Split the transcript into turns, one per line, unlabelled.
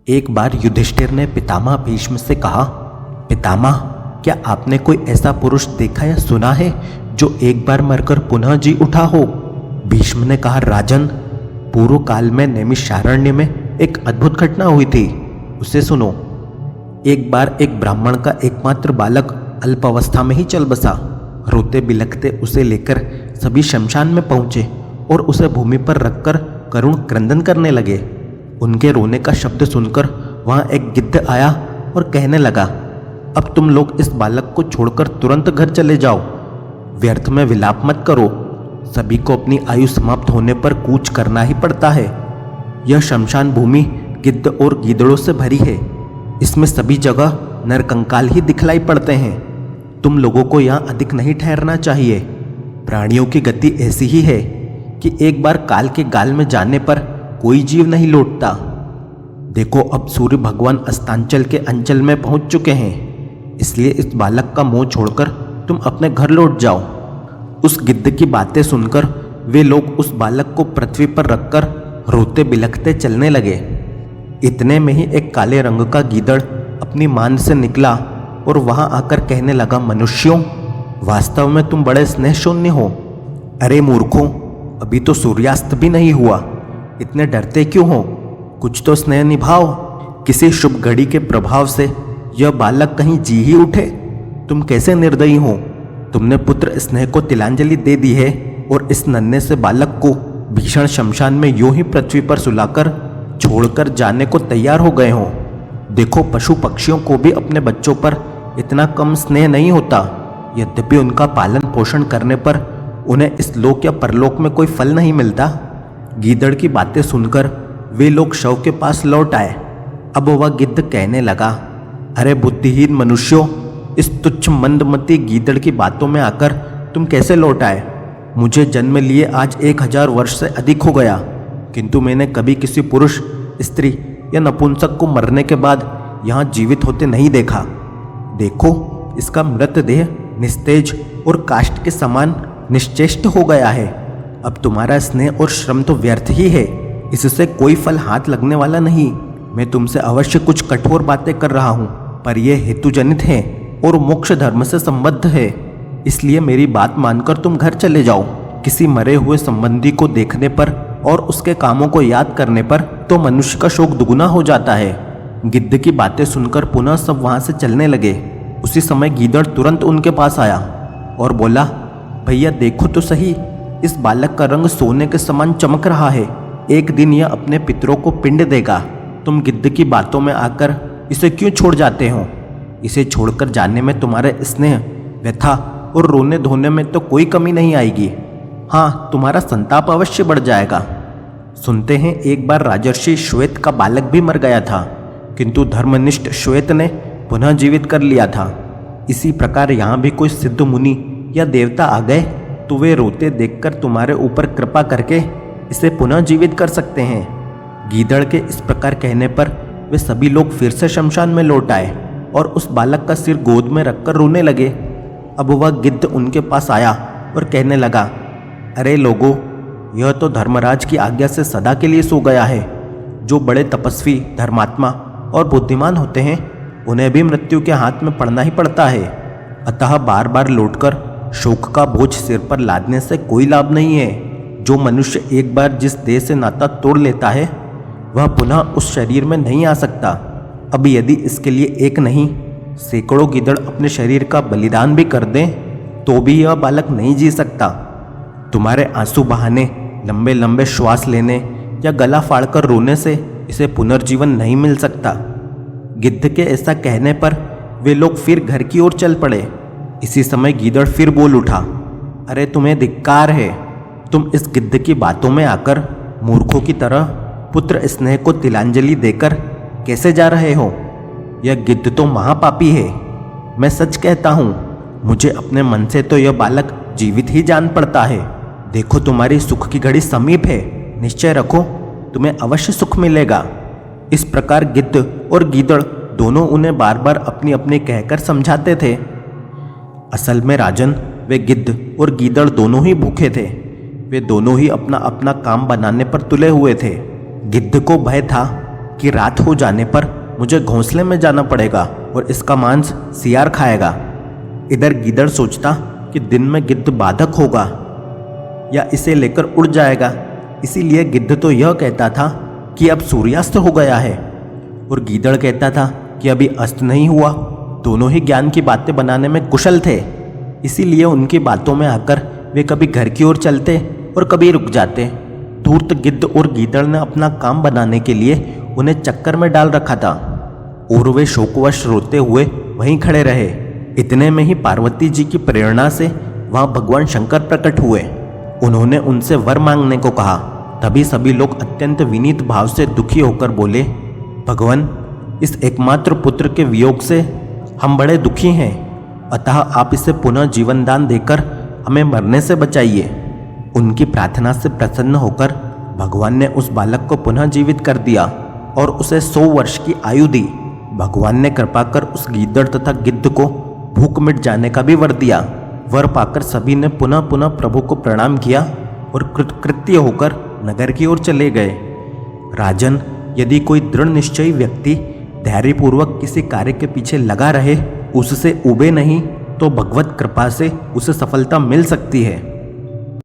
एक बार युधिष्ठिर ने पितामह भीष्म से कहा, पितामह, क्या आपने कोई ऐसा पुरुष देखा या सुना है जो एक बार मरकर पुनः जी उठा हो? भीष्म ने कहा, राजन, पूर्व काल में नैमिषारण्य में एक अद्भुत घटना हुई थी, उसे सुनो। एक बार एक ब्राह्मण का एकमात्र बालक अल्पावस्था में ही चल बसा। रोते बिलखते उसे लेकर सभी शमशान में पहुंचे और उसे भूमि पर रखकर करुण क्रंदन करने लगे। उनके रोने का शब्द सुनकर वहां एक गिद्ध आया और कहने लगा, अब तुम लोग इस बालक को छोड़कर तुरंत घर चले जाओ, व्यर्थ में विलाप मत करो। सभी को अपनी आयु समाप्त होने पर कूच करना ही पड़ता है। यह शमशान भूमि गिद्ध और गीदड़ों से भरी है। इसमें सभी जगह नरकंकाल ही दिखलाई पड़ते हैं। तुम लोगों को यहाँ अधिक नहीं ठहरना चाहिए। प्राणियों की गति ऐसी ही है कि एक बार काल के गाल में जाने पर कोई जीव नहीं लौटता। देखो, अब सूर्य भगवान अस्तांचल के अंचल में पहुंच चुके हैं, इसलिए इस बालक का मोह छोड़कर तुम अपने घर लौट जाओ। उस गिद्ध की बातें सुनकर वे लोग उस बालक को पृथ्वी पर रखकर रोते बिलखते चलने लगे। इतने में ही एक काले रंग का गीदड़ अपनी मान से निकला और वहां आकर कहने लगा, मनुष्यों, वास्तव में तुम बड़े स्नेह शून्य हो। अरे मूर्खों, अभी तो सूर्यास्त भी नहीं हुआ, इतने डरते क्यों हो? कुछ तो स्नेह निभाओ। किसी शुभ घड़ी के प्रभाव से यह बालक कहीं जी ही उठे। तुम कैसे निर्दयी हो? तुमने पुत्र स्नेह को तिलांजलि दे दी है और इस नन्हे से बालक को भीषण शमशान में यूं ही पृथ्वी पर सुलाकर छोड़कर जाने को तैयार हो गए हो। देखो, पशु पक्षियों को भी अपने बच्चों पर इतना कम स्नेह नहीं होता। यद्यपि उनका पालन पोषण करने पर उन्हें इस लोक या परलोक में कोई फल नहीं मिलता। गीदड़ की बातें सुनकर वे लोग शव के पास लौट आए। अब वह गिद्ध कहने लगा, अरे बुद्धिहीन मनुष्यों, इस तुच्छ मंदमती गीदड़ की बातों में आकर तुम कैसे लौट आए? मुझे जन्म लिए आज 1000 वर्ष से अधिक हो गया, किंतु मैंने कभी किसी पुरुष, स्त्री या नपुंसक को मरने के बाद यहाँ जीवित होते नहीं देखा। देखो, इसका मृतदेह निस्तेज और काष्ठ के समान निश्चेष्ट हो गया है। अब तुम्हारा स्नेह और श्रम तो व्यर्थ ही है, इससे कोई फल हाथ लगने वाला नहीं। मैं तुमसे अवश्य कुछ कठोर बातें कर रहा हूँ, पर यह हेतुजनित है और मोक्ष धर्म से संबद्ध है, इसलिए मेरी बात मानकर तुम घर चले जाओ। किसी मरे हुए संबंधी को देखने पर और उसके कामों को याद करने पर तो मनुष्य का शोक दुगुना हो जाता है। गिद्ध की बातें सुनकर पुनः सब वहां से चलने लगे। उसी समय गीदड़ तुरंत उनके पास आया और बोला, भैया देखो तो सही, इस बालक का रंग सोने के समान चमक रहा है। एक दिन यह अपने पितरों को पिंड देगा। तुम गिद्ध की बातों में आकर इसे क्यों छोड़ जाते हो? इसे छोड़कर जाने में तुम्हारे स्नेह, व्यथा और रोने धोने में तो कोई कमी नहीं आएगी। हाँ, तुम्हारा संताप अवश्य बढ़ जाएगा। सुनते हैं, एक बार राजर्षि श्वेत का बालक भी मर गया था, किंतु धर्मनिष्ठ श्वेत ने पुनः जीवित कर लिया था। इसी प्रकार यहाँ भी कोई सिद्ध मुनि या देवता आ गए तो वे रोते देखकर तुम्हारे ऊपर कृपा करके इसे पुनः जीवित कर सकते हैं। गीदड़ के इस प्रकार कहने पर वे सभी लोग फिर से शमशान में लौट आए और उस बालक का सिर गोद में रखकर रोने लगे। अब वह गिद्ध उनके पास आया और कहने लगा, अरे लोगों, यह तो धर्मराज की आज्ञा से सदा के लिए सो गया है। जो बड़े तपस्वी, धर्मात्मा और बुद्धिमान होते हैं, उन्हें भी मृत्यु के हाथ में पड़ना ही पड़ता है। अतः बार बार लौटकर शोक का बोझ सिर पर लादने से कोई लाभ नहीं है। जो मनुष्य एक बार जिस देह से नाता तोड़ लेता है, वह पुनः उस शरीर में नहीं आ सकता। अब यदि इसके लिए एक नहीं, सैकड़ों गीदड़ अपने शरीर का बलिदान भी कर दें तो भी यह बालक नहीं जी सकता। तुम्हारे आंसू बहाने, लंबे लंबे श्वास लेने या गला फाड़कर रोने से इसे पुनर्जीवन नहीं मिल सकता। गिद्ध के ऐसा कहने पर वे लोग फिर घर की ओर चल पड़े। इसी समय गीदड़ फिर बोल उठा, अरे तुम्हें धिक्कार है, तुम इस गिद्ध की बातों में आकर मूर्खों की तरह पुत्र स्नेह को तिलांजलि देकर कैसे जा रहे हो? यह गिद्ध तो महापापी है। मैं सच कहता हूँ, मुझे अपने मन से तो यह बालक जीवित ही जान पड़ता है। देखो, तुम्हारी सुख की घड़ी समीप है, निश्चय रखो, तुम्हें अवश्य सुख मिलेगा। इस प्रकार गिद्ध और गीदड़ दोनों उन्हें बार बार अपनी अपनी कहकर समझाते थे। असल में राजन, वे गिद्ध और गीदड़ दोनों ही भूखे थे। वे दोनों ही अपना अपना काम बनाने पर तुले हुए थे। गिद्ध को भय था कि रात हो जाने पर मुझे घोंसले में जाना पड़ेगा और इसका मांस सियार खाएगा। इधर गीदड़ सोचता कि दिन में गिद्ध बाधक होगा या इसे लेकर उड़ जाएगा, इसीलिए गिद्ध तो यह कहता था कि अब सूर्यास्त हो गया है और गीदड़ कहता था कि अभी अस्त नहीं हुआ। दोनों ही ज्ञान की बातें बनाने में कुशल थे, इसीलिए उनकी बातों में आकर वे कभी घर की ओर चलते और कभी रुक जाते। धूर्त गिद्ध और गीदड़ ने अपना काम बनाने के लिए उन्हें चक्कर में डाल रखा था और वे शोकवश रोते हुए वहीं खड़े रहे। इतने में ही पार्वती जी की प्रेरणा से वहां भगवान शंकर प्रकट हुए। उन्होंने उनसे वर मांगने को कहा। तभी सभी लोग अत्यंत विनीत भाव से दुखी होकर बोले, भगवान, इस एकमात्र पुत्र के वियोग से हम बड़े दुखी हैं, अतः आप इसे पुनः जीवन दान देकर हमें मरने से बचाइए। उनकी प्रार्थना से प्रसन्न होकर भगवान ने उस बालक को पुनः जीवित कर दिया और उसे 100 वर्ष की आयु दी। भगवान ने कृपा कर उस गीदड़ तथा गिद्ध को भूख मिट जाने का भी वर दिया। वर पाकर सभी ने पुनः पुनः प्रभु को प्रणाम किया और कृतकृत्य होकर नगर की ओर चले गए। राजन, यदि कोई दृढ़ निश्चयी व्यक्ति धैर्यपूर्वक किसी कार्य के पीछे लगा रहे, उससे उबे नहीं, तो भगवत कृपा से उसे सफलता मिल सकती है।